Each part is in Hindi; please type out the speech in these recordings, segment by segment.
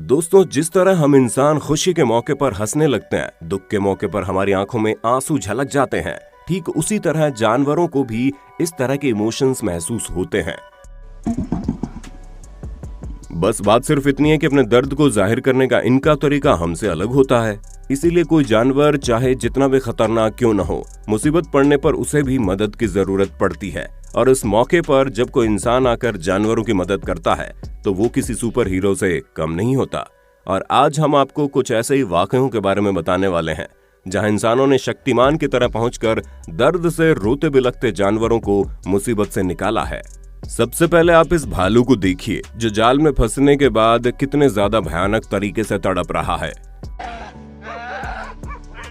दोस्तों, जिस तरह हम इंसान खुशी के मौके पर हंसने लगते हैं, दुख के मौके पर हमारी आंखों में आंसू झलक जाते हैं, ठीक उसी तरह जानवरों को भी इस तरह के इमोशंस महसूस होते हैं। बस बात सिर्फ इतनी है कि अपने दर्द को जाहिर करने का इनका तरीका हमसे अलग होता है। इसीलिए कोई जानवर चाहे जितना भी खतरनाक क्यों न हो, मुसीबत पड़ने पर उसे भी मदद की जरूरत पड़ती है। और इस मौके पर जब कोई इंसान आकर जानवरों की मदद करता है तो वो किसी सुपर हीरो से कम नहीं होता। और आज हम आपको कुछ ऐसे ही वाकयों के बारे में बताने वाले हैं जहां इंसानों ने शक्तिमान की तरह पहुंचकर दर्द से रोते बिलखते जानवरों को मुसीबत से निकाला है। सबसे पहले आप इस भालू को देखिए जो जाल में फंसने के बाद कितने ज्यादा भयानक तरीके से तड़प रहा है।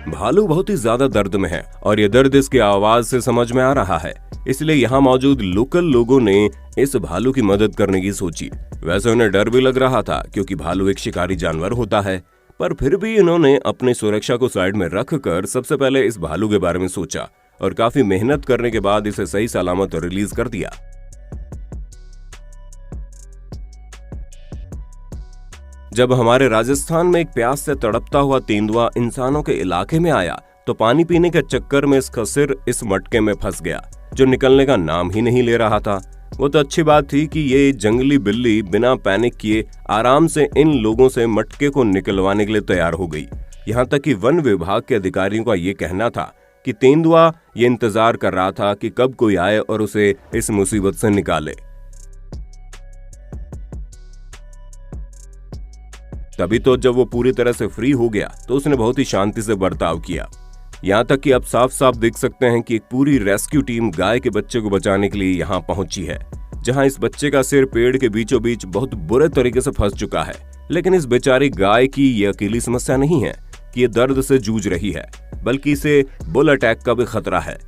भालू बहुत ही ज्यादा दर्द में है और ये दर्द इसकी आवाज से समझ में आ रहा है। इसलिए यहाँ मौजूद लोकल लोगों ने इस भालू की मदद करने की सोची। वैसे उन्हें डर भी लग रहा था क्योंकि भालू एक शिकारी जानवर होता है, पर फिर भी इन्होंने अपनी सुरक्षा को साइड में रखकर सबसे पहले इस भालू के बारे में सोचा और काफी मेहनत करने के बाद इसे सही सलामत रिलीज कर दिया। जब हमारे राजस्थान में एक प्यास से तड़पता हुआ तेंदुआ इंसानों के इलाके में आया तो पानी पीने के चक्कर में इसका सिर इस मटके में फंस गया जो निकलने का नाम ही नहीं ले रहा था। वो तो अच्छी बात थी कि ये जंगली बिल्ली बिना पैनिक किए आराम से इन लोगों से मटके को निकलवाने के लिए तैयार हो गई। यहाँ तक कि वन विभाग के अधिकारियों का ये कहना था कि तेंदुआ ये इंतजार कर रहा था कि कब कोई आए और उसे इस मुसीबत से निकाले। तभी तो जब वो पूरी तरह से फ्री हो गया तो उसने बहुत ही शांति से बर्ताव किया। यहाँ तक कि आप साफ साफ देख सकते हैं कि एक पूरी रेस्क्यू टीम गाय के बच्चे को बचाने के लिए यहाँ पहुंची है, जहाँ इस बच्चे का सिर पेड़ के बीचों बीच बहुत बुरे तरीके से फंस चुका है। लेकिन इस बेचारी गाय की ये अकेली समस्या नहीं है कि ये दर्द से जूझ रही है, बल्कि इसे बुल अटैक का भी खतरा है।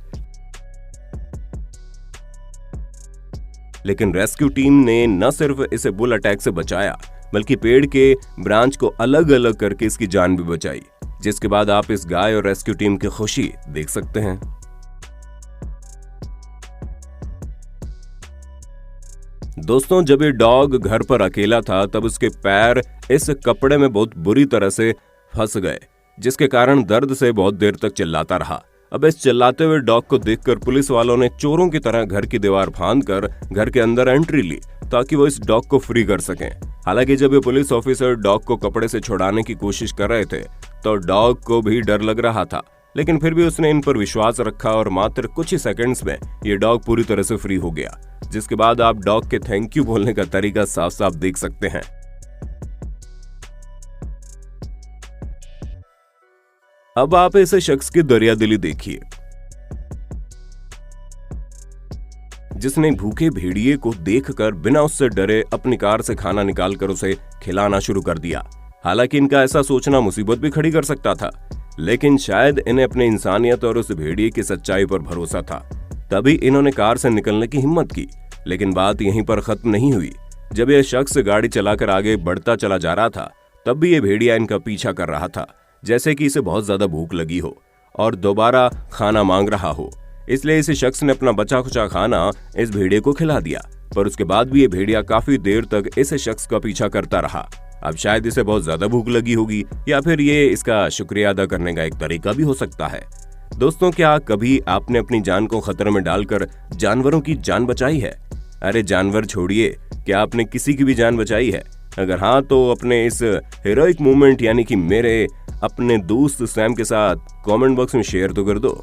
लेकिन रेस्क्यू टीम ने न सिर्फ इसे बुल अटैक से बचाया बल्कि पेड़ के ब्रांच को अलग अलग करके इसकी जान भी बचाई, जिसके बाद आप इस गाय और रेस्क्यू टीम की खुशी देख सकते हैं। दोस्तों, जब ये डॉग घर पर अकेला था तब उसके पैर इस कपड़े में बहुत बुरी तरह से फंस गए, जिसके कारण दर्द से बहुत देर तक चिल्लाता रहा। अब इस चिल्लाते हुए डॉग को देखकर पुलिस वालों ने चोरों की तरह घर की दीवार फांदकर घर के अंदर एंट्री ली ताकि वो इस डॉग को फ्री कर सकें। हालांकि जब ये पुलिस ऑफिसर डॉग को कपड़े से छुड़ाने की कोशिश कर रहे थे तो डॉग को भी डर लग रहा था, लेकिन फिर भी उसने इन पर विश्वास रखा और मात्र कुछ ही सेकंड्स में ये डॉग पूरी तरह से फ्री हो गया, जिसके बाद आप डॉग के थैंक यू बोलने का तरीका साफ साफ देख सकते हैं। अब आप ऐसे शख्स की दरियादिली देखिए जिसने भूखे भेड़िए को देखकर बिना उससे डरे अपनी कार से खाना निकालकर उसे खिलाना शुरू कर दिया। हालांकि इनका ऐसा सोचना मुसीबत भी खड़ी कर सकता था, लेकिन शायद इन्हें अपने इंसानियत और उस भेड़िए की सच्चाई पर भरोसा था, तभी इन्होंने कार से निकलने की हिम्मत की। लेकिन बात यहीं पर खत्म नहीं हुई। जब यह शख्स गाड़ी चलाकर आगे बढ़ता चला जा रहा था तब भी यह भेड़िया इनका पीछा कर रहा था, जैसे कि इसे बहुत ज्यादा भूख लगी हो और दोबारा खाना मांग रहा हो। इसलिए इस शख्स ने अपना बचा खुचा खाना इस भेड़िए को खिला दिया, पर उसके बाद भी ये भेड़िया काफी देर तक इस शख्स का पीछा करता रहा। अब शायद इसे बहुत ज्यादा भूख लगी होगी या फिर ये इसका शुक्रिया अदा करने का एक तरीका भी हो सकता है। दोस्तों, क्या कभी आपने अपनी जान को खतरे में डालकर जानवरों की जान बचाई है? अरे जानवर छोड़िए, क्या आपने किसी की भी जान बचाई है? अगर हाँ तो अपने इस हीरोइक मूवमेंट यानी कि मेरे अपने दोस्त सैम के साथ कमेंट बॉक्स में शेयर तो कर दो।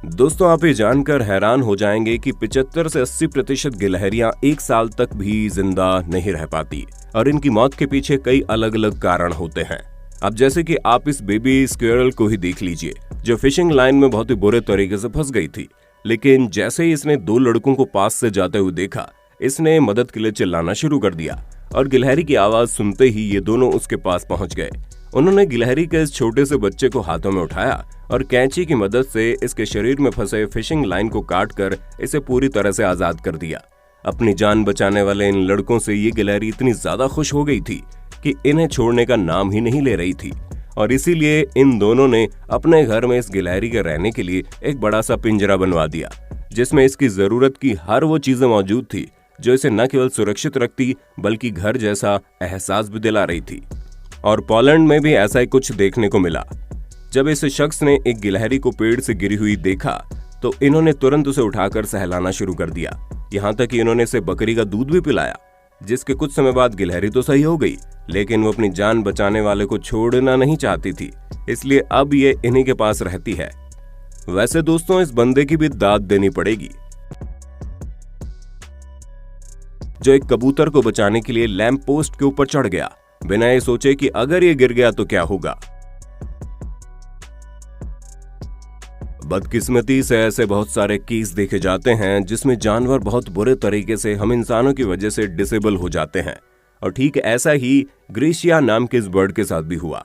दोस्तों, आप ये जानकर हैरान हो जाएंगे कि 75 से 80% गिलहरियां एक साल तक भी जिंदा नहीं रह पाती और इनकी मौत के पीछे कई अलग अलग कारण होते हैं। अब जैसे कि आप इस बेबी स्क्विरल को ही देख लीजिए जो फिशिंग लाइन में बहुत ही बुरे तरीके से फंस गई थी, लेकिन जैसे ही इसने 2 लड़कों को पास से जाते हुए देखा, इसने मदद के लिए चिल्लाना शुरू कर दिया और गिलहरी की आवाज सुनते ही ये दोनों उसके पास पहुंच गए। उन्होंने गिलहरी के इस छोटे से बच्चे को हाथों में उठाया और कैंची की मदद से इसके शरीर में फंसे फिशिंग लाइन को काटकर इसे पूरी तरह से आजाद कर दिया। अपनी जान बचाने वाले इन लड़कों से ये गिलहरी इतनी ज्यादा खुश हो गई थी कि इन्हें छोड़ने का नाम ही नहीं ले रही थी और इसीलिए इन दोनों ने अपने घर में इस गिलहरी के रहने के लिए एक बड़ा सा पिंजरा बनवा दिया, जिसमें इसकी जरूरत की हर वो चीजें मौजूद थी जो इसे न केवल सुरक्षित रखती बल्कि घर जैसा एहसास भी दिला रही थी। और पोलैंड में भी ऐसा ही कुछ देखने को मिला। जब इस शख्स ने एक गिलहरी को पेड़ से गिरी हुई देखा तो इन्होंने तुरंत उसे उठाकर सहलाना शुरू कर दिया। यहाँ तक कि इन्होंने इसे बकरी का दूध भी पिलाया, जिसके कुछ समय बाद गिलहरी तो सही हो गई, लेकिन वो अपनी जान बचाने वाले को छोड़ना नहीं चाहती थी, इसलिए अब ये इन्हीं के पास रहती है। वैसे दोस्तों, इस बंदे की भी दाद देनी पड़ेगी जो एक कबूतर को बचाने के लिए लैंप पोस्ट के ऊपर चढ़ गया, बिना ये सोचे कि अगर ये गिर गया तो क्या होगा। बदकिस्मती से ऐसे बहुत सारे केस देखे जाते हैं जिसमें जानवर बहुत बुरे तरीके से हम इंसानों की वजह से डिसेबल हो जाते हैं, और ठीक ऐसा ही ग्रेशिया नाम के इस बर्ड के साथ भी हुआ,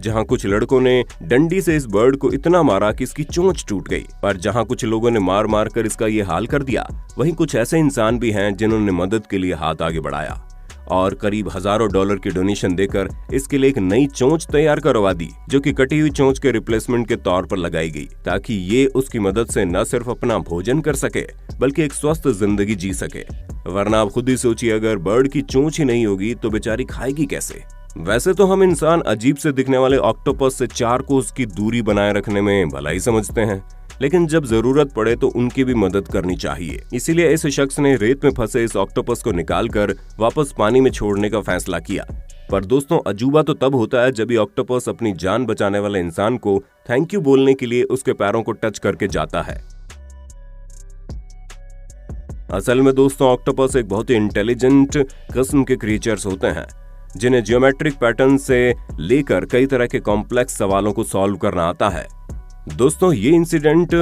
जहां कुछ लड़कों ने डंडी से इस बर्ड को इतना मारा कि इसकी चोंच टूट गई। पर जहां कुछ लोगों ने मार मार कर इसका ये हाल कर दिया, वहीं कुछ ऐसे इंसान भी हैं जिन्होंने मदद के लिए हाथ आगे बढ़ाया और करीब हजारों डॉलर की डोनेशन देकर इसके लिए एक नई चोंच तैयार करवा दी, जो कि कटी हुई चोंच के रिप्लेसमेंट के तौर पर लगाई गई, ताकि ये उसकी मदद से न सिर्फ अपना भोजन कर सके बल्कि एक स्वस्थ जिंदगी जी सके। वरना आप खुद ही सोचिए, अगर बर्ड की चोंच ही नहीं होगी तो बेचारी खाएगी कैसे। वैसे तो हम इंसान अजीब से दिखने वाले ऑक्टोपस से 4 कोस की दूरी बनाए रखने में भलाई समझते हैं, लेकिन जब जरूरत पड़े तो उनकी भी मदद करनी चाहिए। इसीलिए इस शख्स ने रेत में फंसे इस ऑक्टोपस को निकालकर वापस पानी में छोड़ने का फैसला किया। पर दोस्तों, अजूबा तो तब होता है जब ये ऑक्टोपस अपनी जान बचाने वाले इंसान को थैंक यू बोलने के लिए उसके पैरों को टच करके जाता है। असल में दोस्तों, ऑक्टोपस एक बहुत ही इंटेलिजेंट किस्म के क्रिएचर्स होते हैं जिन्हें जियोमेट्रिक पैटर्न से लेकर कई तरह के कॉम्प्लेक्स सवालों को सॉल्व करना आता है। दोस्तों, ये इंसिडेंट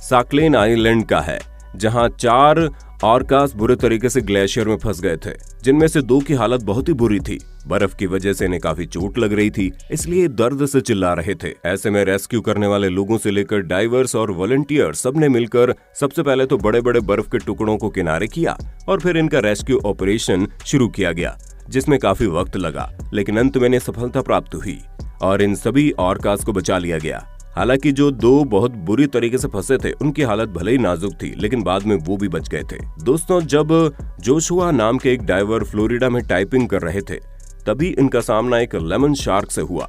साकलेन आइलैंड का है, जहां 4 ऑर्कास बुरे तरीके से ग्लेशियर में फंस गए थे, जिनमें से 2 की हालत बहुत ही बुरी थी। बर्फ की वजह से इन्हें काफी चोट लग रही थी, इसलिए दर्द से चिल्ला रहे थे। ऐसे में रेस्क्यू करने वाले लोगों से लेकर डाइवर्स और वॉलंटियर सबने मिलकर सबसे पहले तो बड़े बड़े बर्फ के टुकड़ों को किनारे किया और फिर इनका रेस्क्यू ऑपरेशन शुरू किया गया, जिसमें काफी वक्त लगा, लेकिन अंत में इन्हें सफलता प्राप्त हुई और इन सभी ऑर्कास को बचा लिया गया। हालांकि जो 2 बहुत बुरी तरीके से फंसे थे उनकी हालत भले ही नाजुक थी, लेकिन बाद में वो भी बच गए थे। दोस्तों, जब जोशुआ नाम के एक डाइवर फ्लोरिडा में टाइपिंग कर रहे थे, तभी इनका सामना एक लेमन शार्क से हुआ।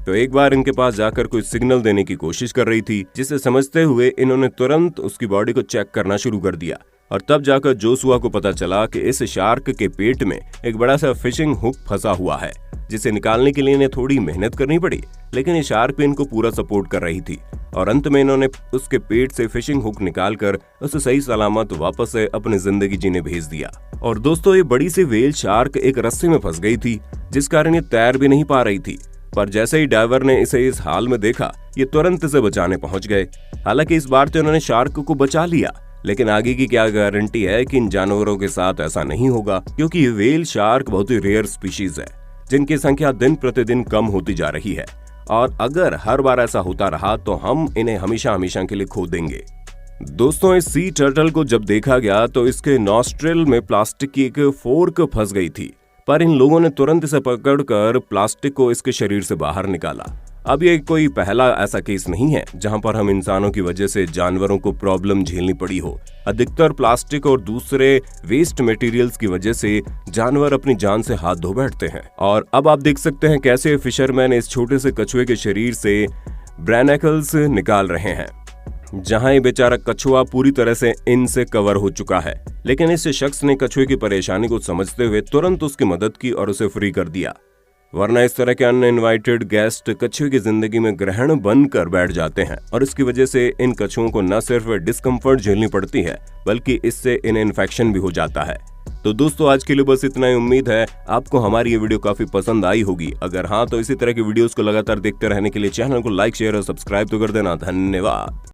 तो एक बार इनके पास जाकर कोई सिग्नल देने की कोशिश कर रही थी, जिसे समझते हुए इन्होंने तुरंत उसकी बॉडी को चेक करना शुरू कर दिया। और तब जाकर जोशुआ को पता चला कि इस शार्क के पेट में एक बड़ा सा फिशिंग हुक फंसा हुआ है, जिसे निकालने के लिए इन्हें थोड़ी मेहनत करनी पड़ी, लेकिन ये शार्क भी इनको पूरा सपोर्ट कर रही थी और अंत में इन्होंने उसके पेट से फिशिंग हुक निकालकर उसे सही सलामत वापस से अपनी जिंदगी जीने भेज दिया। और दोस्तों, ये बड़ी सी व्हेल शार्क एक रस्सी में फंस गई थी, जिस कारण ये तैर भी नहीं पा रही थी। पर जैसे ही डाइवर ने इसे इस हाल में देखा, ये तुरंत इसे बचाने पहुंच गए। हालांकि इस बार तो इन्होंने शार्क को बचा लिया, लेकिन आगे की क्या गारंटी है कि इन जानवरों के साथ ऐसा नहीं होगा, क्योंकि ये व्हेल शार्क बहुत ही रेयर स्पीशीज है, जिनकी संख्या दिन प्रतिदिन कम होती जा रही है, और अगर हर बार ऐसा होता रहा तो हम इन्हें हमेशा हमेशा के लिए खो देंगे। दोस्तों, इस सी टर्टल को जब देखा गया तो इसके नॉस्ट्रिल में प्लास्टिक की एक फोर्क फंस गई थी, पर इन लोगों ने तुरंत इसे पकड़कर प्लास्टिक को इसके शरीर से बाहर निकाला। अब ये कोई पहला ऐसा केस नहीं है जहां पर हम इंसानों की वजह से जानवरों को प्रॉब्लम झेलनी पड़ी हो। अधिकतर प्लास्टिक और दूसरे वेस्ट मटेरियल्स की वजह से जानवर अपनी जान से हाथ धो बैठते हैं। और अब आप देख सकते हैं कैसे फिशरमैन इस छोटे से कछुए के शरीर से ब्रैनेकल्स निकाल रहे हैं, जहां ये बेचारा कछुआ पूरी तरह से इनसे कवर हो चुका है। लेकिन इस शख्स ने कछुए की परेशानी को समझते हुए तुरंत उसकी मदद की और उसे फ्री कर दिया, वरना इस तरह के अनइनवाइटेड गेस्ट कछुए की जिंदगी में ग्रहण बनकर बैठ जाते हैं और इसकी वजह से इन कछुओं को न सिर्फ डिस्कम्फर्ट झेलनी पड़ती है, बल्कि इससे इन्हें इन्फेक्शन भी हो जाता है। तो दोस्तों, आज के लिए बस इतना ही। उम्मीद है आपको हमारी ये वीडियो काफी पसंद आई होगी। अगर हाँ, तो इसी तरह की वीडियोस को लगातार देखते रहने के लिए चैनल को लाइक, शेयर और सब्सक्राइब तो कर देना। धन्यवाद।